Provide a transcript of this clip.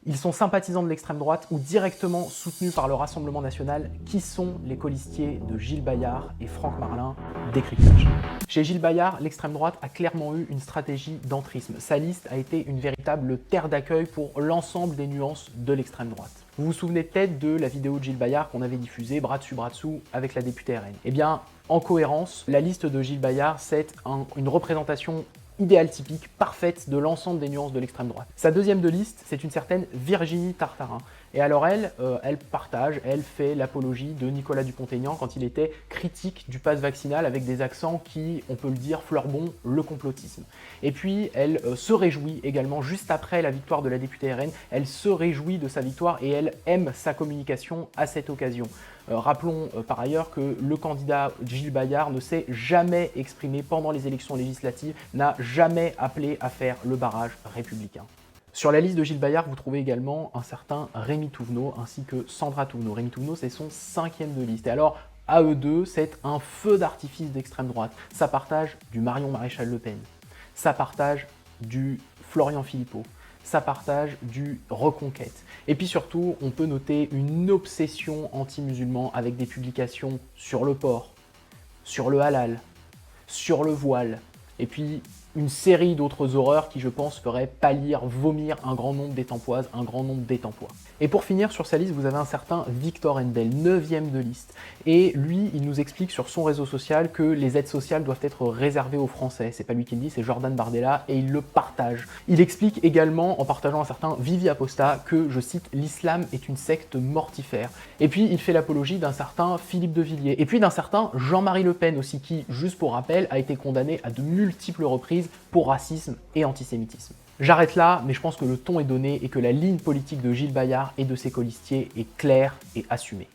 Ils sont sympathisants de l'extrême droite ou directement soutenus par le Rassemblement national. Qui sont les colistiers de Gilles Bayart et Franck Marlin? Décryptage. Chez Gilles Bayart, l'extrême droite a clairement eu une stratégie d'entrisme. Sa liste a été une véritable terre d'accueil pour l'ensemble des nuances de l'extrême droite. Vous vous souvenez peut-être de la vidéo de Gilles Bayart qu'on avait diffusée, bras dessous, avec la députée RN. Eh bien, en cohérence, la liste de Gilles Bayart, c'est une représentation idéale typique, parfaite de l'ensemble des nuances de l'extrême droite. Sa deuxième de liste, c'est une certaine Virginie Tartarin. Et alors elle fait l'apologie de Nicolas Dupont-Aignan quand il était critique du pass vaccinal avec des accents qui, on peut le dire, fleurbon le complotisme. Et puis elle se réjouit également, juste après la victoire de la députée RN, elle se réjouit de sa victoire et elle aime sa communication à cette occasion. Rappelons par ailleurs que le candidat Gilles Bayart ne s'est jamais exprimé pendant les élections législatives, n'a jamais appelé à faire le barrage républicain. Sur la liste de Gilles Bayart, vous trouvez également un certain Rémy Thouvenot ainsi que Sandra Thouvenot. Rémy Thouvenot, c'est son 5e de liste. Et alors, à eux deux, c'est un feu d'artifice d'extrême droite. Ça partage du Marion Maréchal Le Pen, ça partage du Florian Philippot, ça partage du Reconquête. Et puis surtout, on peut noter une obsession anti-musulman avec des publications sur le porc, sur le halal, sur le voile, et puis une série d'autres horreurs qui, je pense, feraient pâlir, vomir un grand nombre d'étampoises, un grand nombre d'étampois. Et pour finir, sur sa liste, vous avez un certain Victor Endel, 9e de liste. Et lui, il nous explique sur son réseau social que les aides sociales doivent être réservées aux Français. C'est pas lui qui le dit, c'est Jordan Bardella, et il le partage. Il explique également, en partageant un certain Vivi Aposta, que, je cite, l'islam est une secte mortifère. Et puis, il fait l'apologie d'un certain Philippe de Villiers, et puis d'un certain Jean-Marie Le Pen aussi, qui, juste pour rappel, a été condamné à de multiples reprises pour racisme et antisémitisme. J'arrête là, mais je pense que le ton est donné et que la ligne politique de Gilles Bayart et de ses colistiers est claire et assumée.